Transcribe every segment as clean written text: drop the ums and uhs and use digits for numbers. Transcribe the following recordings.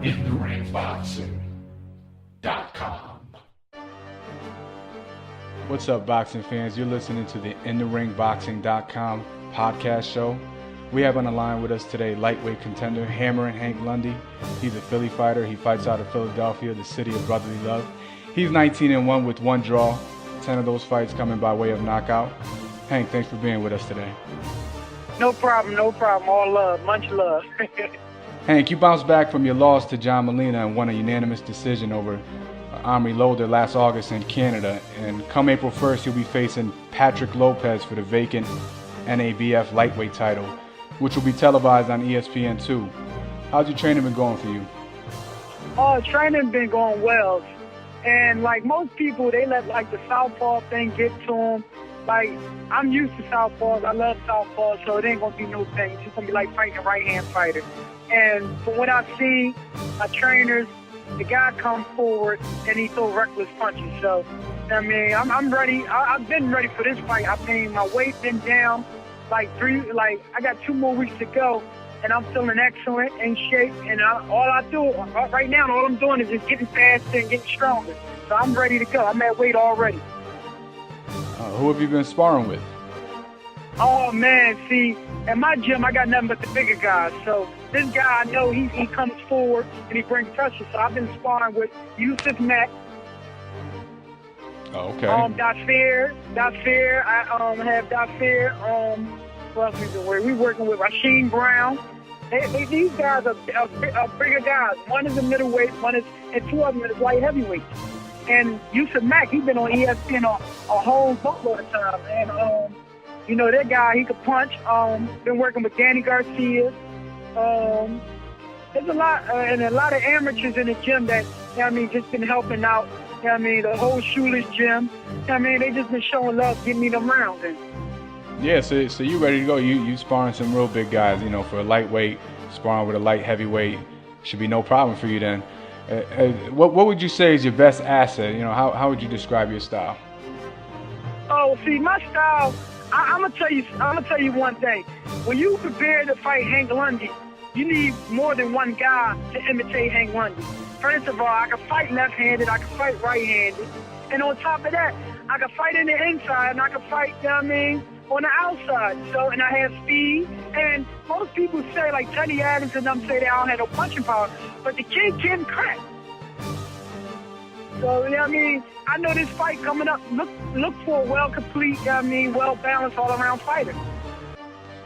InTheRingBoxing.com. What's up, boxing fans? You're listening to the InTheRingBoxing.com podcast show. We have on the line with us today Lightweight Contender, Hammerin Lundy. He's a Philly fighter. He fights out of Philadelphia, the city of brotherly love. He's 19-1 with 1 draw, 10 of those fights coming by way of knockout. Hank, thanks for being with us today. No problem. All love, much love. Hank, you bounced back from your loss to John Molina and won a unanimous decision over Hammerin Loader last August in Canada. And come April 1st, you'll be facing Patrick Lopez for the vacant NABF lightweight title, which will be televised on ESPN2. How's your training been going for you? Oh, training been going well. And like most people, they let like the southpaw thing get to them. Like, I'm used to southpaws. I love southpaws, so it ain't gonna be no thing. It's just gonna be like fighting a right-hand fighter. And from what I've seen, my trainers, the guy comes forward and he throw reckless punches. So, I mean, I'm ready. I've been ready for this fight. I mean, my weight been down I got 2 more weeks to go, and I'm feeling excellent, in shape. And all I'm doing is just getting faster and getting stronger. So I'm ready to go. I'm at weight already. Who have you been sparring with? Oh, man, see, at my gym, I got nothing but the bigger guys. So this guy, I know he comes forward and he brings pressure. So I've been sparring with Yusuf Mack. Oh, okay. Dafir. I have Dafir. What else we doing? We working with Rasheem Brown. These guys are bigger guys. One is a middleweight, and 2 of them is light heavyweight. And Yusuf Mack, he's been on ESPN a whole boatload of time. And, you know, that guy, he could punch. Been working with Danny Garcia. There's a lot, and a lot of amateurs in the gym that, just been helping out. The whole Schuler's gym. They just been showing love, getting me them rounds in. Yeah, so you ready to go. You sparring some real big guys, for a lightweight, sparring with a light heavyweight should be no problem for you then. What would you say is your best asset? How would you describe your style? Oh, see, my style, I'm gonna tell you one thing. When you prepare to fight Hank Lundy, you need more than one guy to imitate Hank Lundy. First of all, I can fight left-handed, I can fight right-handed, and on top of that, I can fight in the inside, and I can fight, on the outside. So, and I have speed, and most people say, like Teddy Adams and them say they don't have no punching power, but the kid can crack. So, I know this fight coming up, look for a well-complete, well-balanced all-around fighter.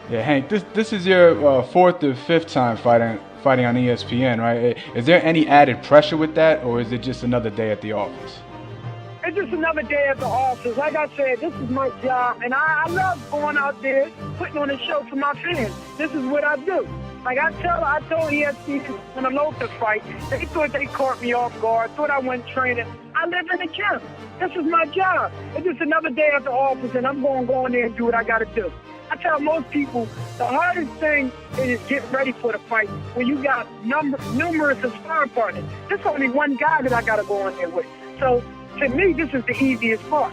Yeah, Hank, this is your 4th or 5th time fighting on ESPN, right? Is there any added pressure with that, or is it just another day at the office? It's just another day at the office. Like I said, this is my job, and I love going out there, putting on a show for my fans. This is what I do. Like I told ESPN on the Lopez fight, they thought they caught me off guard, thought I went training. I live in the gym. This is my job. It's just another day at the office, and I'm going to go in there and do what I got to do. I tell most people the hardest thing is getting ready for the fight when you got numerous sparring partners. There's only one guy that I got to go in there with. So to me, this is the easiest part.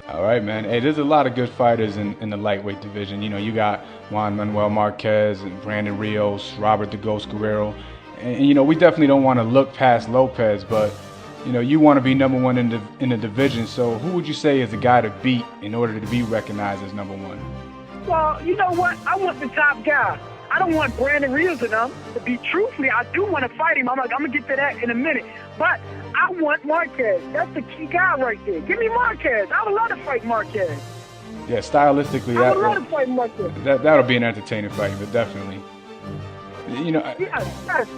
All right, man. Hey, there's a lot of good fighters in the lightweight division. You got Juan Manuel Marquez and Brandon Rios, Robert the Ghost Guerrero. And we definitely don't want to look past Lopez, but you want to be number 1 in the division. So who would you say is the guy to beat in order to be recognized as number 1? Well, you know what? I want the top guy. I don't want Brandon Rios and them. To be truthfully, I do want to fight him. I'm going to get to that in a minute. But I want Marquez. That's the key guy right there. Give me Marquez. I would love to fight Marquez. Yeah, stylistically, I would love to fight Marquez. That'll be an entertaining fight, but definitely. Yes.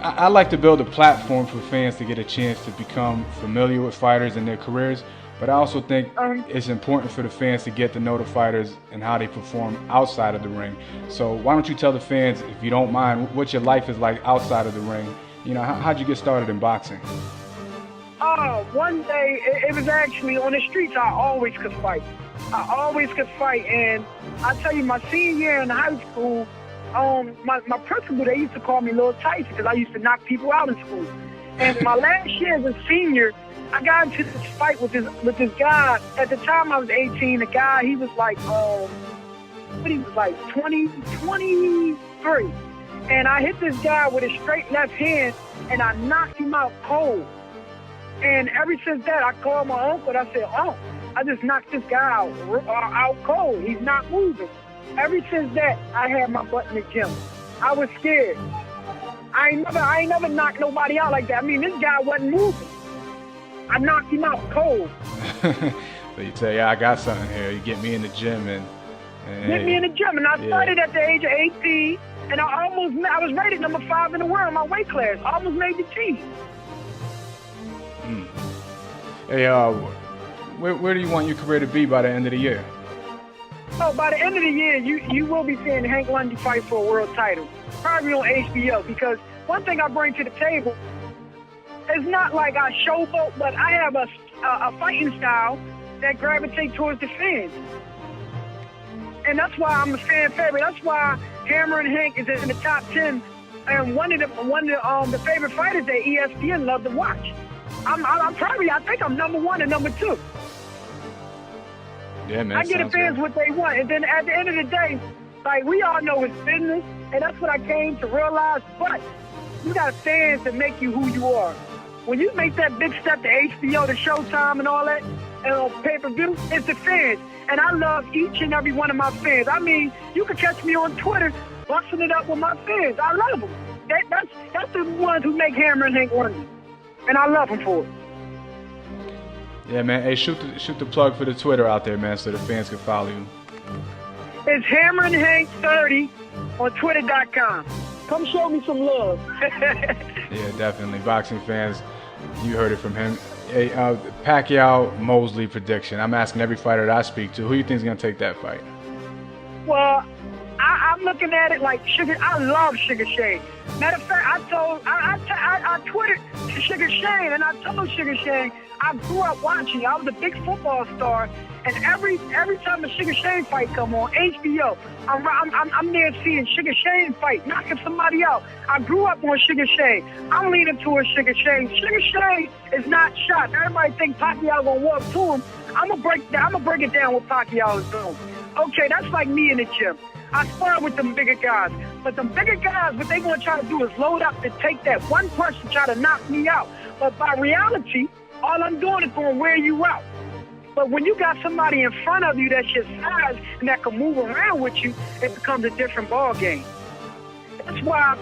I like to build a platform for fans to get a chance to become familiar with fighters and their careers, but I also think it's important for the fans to get to know the fighters and how they perform outside of the ring. So why don't you tell the fans, if you don't mind, what your life is like outside of the ring? How'd you get started in boxing? One day, it was actually on the streets. I always could fight. And I tell you, my senior year in high school, my principal, they used to call me Little Tyson because I used to knock people out in school. And my last year as a senior, I got into this fight with this guy. At the time I was 18, the guy, he was like what he was like, 23. And I hit this guy with a straight left hand, and I knocked him out cold. And ever since that, I called my uncle, and I said, "Oh, I just knocked this guy out cold. He's not moving." Ever since that, I had my butt in the gym. I was scared. I ain't never knocked nobody out like that. I mean, this guy wasn't moving. I knocked him out cold. So you tell, yeah, I got something here. You get me in the gym and get me in the gym, and I started at the age of 18, and I was rated number 5 in the world in my weight class. I almost made the team. Hey, where do you want your career to be by the end of the year? So by the end of the year, you will be seeing Hank Lundy fight for a world title, probably on HBO, because one thing I bring to the table is not like I showboat, but I have a fighting style that gravitates towards the fans. And that's why I'm a fan favorite. That's why Hammerin Hank is in the top 10 and one of the favorite fighters that ESPN love to watch. I think I'm number 1 and number 2. Yeah, man. I get the fans what they want, and then at the end of the day, like, we all know it's business, and that's what I came to realize. But you got fans that make you who you are. When you make that big step to HBO, to Showtime, and all that, and on pay-per-view, it's the fans. And I love each and every one of my fans. I mean, you can catch me on Twitter busting it up with my fans. I love them. That's the ones who make Hammerin Hank Lundy, and I love them for it. Yeah, man. Hey, shoot the plug for the Twitter out there, man, so the fans can follow you. It's Hammerin Hank 30 on Twitter.com. Come show me some love. Yeah, definitely. Boxing fans, you heard it from him. Hey, Pacquiao Mosley prediction. I'm asking every fighter that I speak to, who do you think is going to take that fight? Well, I'm looking at it like Sugar. I love Sugar Shane. Matter of fact, I tweeted to Sugar Shane, and I told Sugar Shane I grew up watching. I was a big football star, and every time a Sugar Shane fight come on HBO, I'm there seeing Sugar Shane fight, knocking somebody out. I grew up on Sugar Shane. I'm leaning towards Sugar Shane. Sugar Shane is not shot. Everybody think Pacquiao gonna walk to him. I'm gonna break it down what Pacquiao is doing. Okay, that's like me in the gym. I spar with them bigger guys. But them bigger guys, what they gonna try to do is load up to take that one person try to knock me out. But by reality, all I'm doing is gonna wear you out. But when you got somebody in front of you that's your size and that can move around with you, it becomes a different ball game. That's why I'm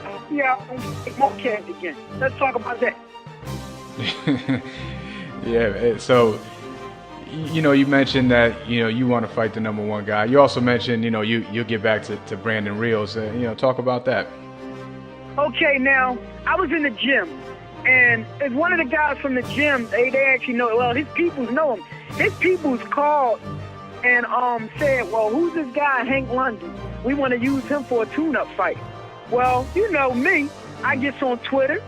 take more kids again. Let's talk about that. Yeah, so you mentioned that you want to fight the number 1 guy. You also mentioned you'll get back to Brandon Rios. Talk about that. Okay, now I was in the gym, and it's one of the guys from the gym. They actually know. Well, his peoples know him. His peoples called and said, "Well, who's this guy, Hank Lundy? We want to use him for a tune-up fight." Well, you know me. I get on Twitter,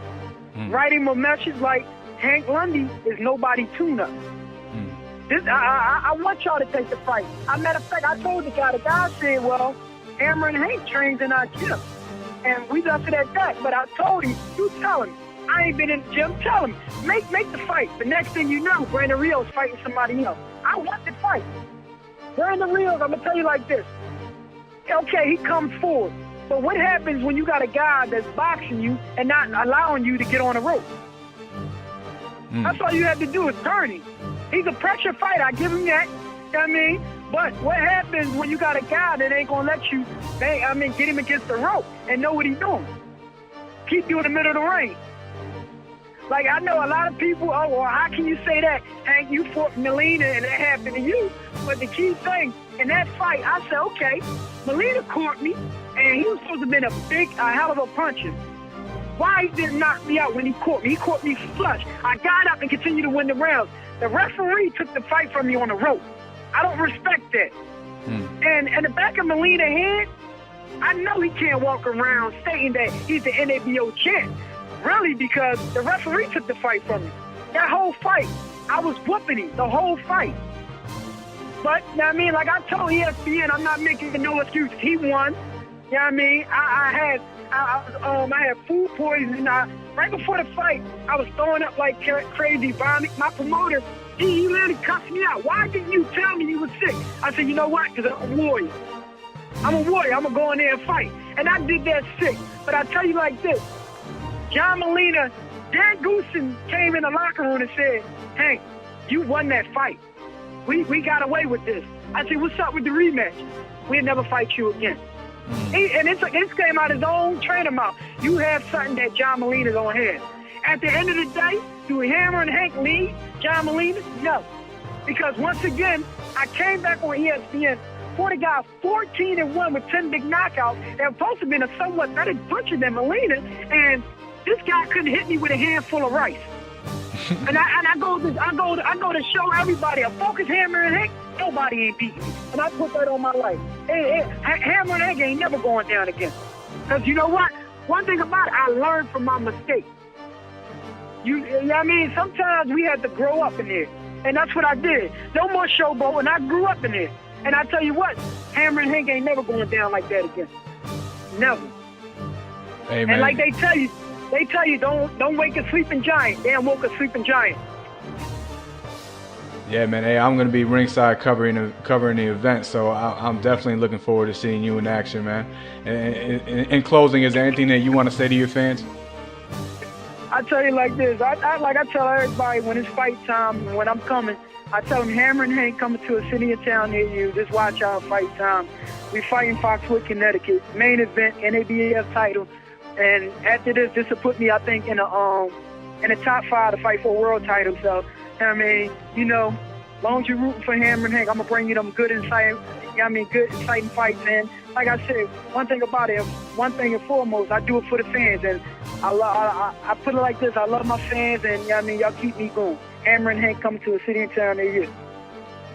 write him a message like, "Hank Lundy is nobody tune-up." I want y'all to take the fight. Matter of fact, I told the guy said, "Well, Hammerin Hank trains in our gym." And we left it at that. But I told him, you tell him, I ain't been in the gym. Tell him, make the fight. The next thing you know, Brandon Rios fighting somebody else. I want the fight. Brandon Rios, I'm going to tell you like this. Okay, he comes forward. But what happens when you got a guy that's boxing you and not allowing you to get on the rope? That's all you have to do is turn him. He's a pressure fighter. I give him that. You know what I mean? But what happens when you got a guy that ain't going to let you, get him against the rope and know what he's doing? Keep you in the middle of the ring. Like, I know a lot of people, oh, well, how can you say that? Hank, you fought Molina and it happened to you. But the key thing, in that fight, I said, okay, Molina caught me, and he was supposed to have been a hell of a puncher. Why he didn't knock me out when he caught me? He caught me flush. I got up and continued to win the rounds. The referee took the fight from me on the rope. I don't respect that. And in the back of Molina's head, I know he can't walk around stating that he's the NABO champ. Really, because the referee took the fight from me. That whole fight, I was whooping him the whole fight. But, you know what I mean? Like I told ESPN, I'm not making no excuses. He won. You know what I mean? I had food poisoning. Right before the fight, I was throwing up like crazy, vomit. My promoter, he literally cussed me out. Why didn't you tell me you were sick? I said, you know what? Because I'm a warrior. I'm a warrior. I'm going to go in there and fight. And I did that sick. But I tell you like this, John Molina, Dan Goosen came in the locker room and said, Hank, you won that fight. We got away with this. I said, what's up with the rematch? We'll never fight you again. And it came out his own trainer mouth. You have something that John Molina don't have. At the end of the day, do Hammer and Hank lead John Molina? No. Because once again, I came back on ESPN for the guy 14-1 with 10 big knockouts. That was supposed to have been a somewhat better puncher than Molina, and this guy couldn't hit me with a handful of rice. And I go to show everybody a focused Hammer and Hank. Nobody ain't beating me, and I put that on my life. Hammer and Hank ain't never going down again. Because you know what? One thing about it, I learned from my mistakes. You know what I mean? Sometimes we had to grow up in there, and that's what I did. No more showboat, and I grew up in there. And I tell you what, Hammer and Hank ain't never going down like that again. Never. Hey, man. And like they tell you, don't wake a sleeping giant. They woke a sleeping giant. Yeah, man. Hey, I'm gonna be ringside covering the event, so I'm definitely looking forward to seeing you in action, man. In closing, is there anything that you want to say to your fans? I tell you like this. I tell everybody when it's fight time, when I'm coming, I tell them Hammer and Hank coming to a city or town near you. Just watch our fight time. We fight in Foxwood, Connecticut. Main event, NABF title. And after this will put me, I think, in the top 5 to fight for a world title. So, I mean, you know, as long as you're rooting for Hammer and Hank, I'm gonna bring you them good, exciting fights. And like I said, one thing and foremost, I do it for the fans. And I put it like this: I love my fans, and you know what I mean, y'all keep me going. Hammer and Hank coming to a city and town near you.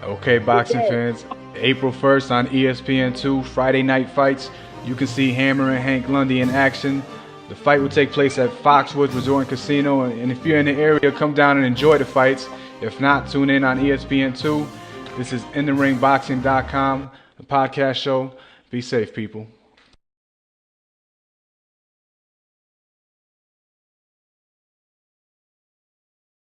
Okay, boxing fans, April 1st on ESPN2, Friday Night Fights. You can see Hammer and Hank Lundy in action. The fight will take place at Foxwoods Resort and Casino, and if you're in the area, come down and enjoy the fights. If not, tune in on ESPN2. This is InTheRingBoxing.com, the podcast show. Be safe, people.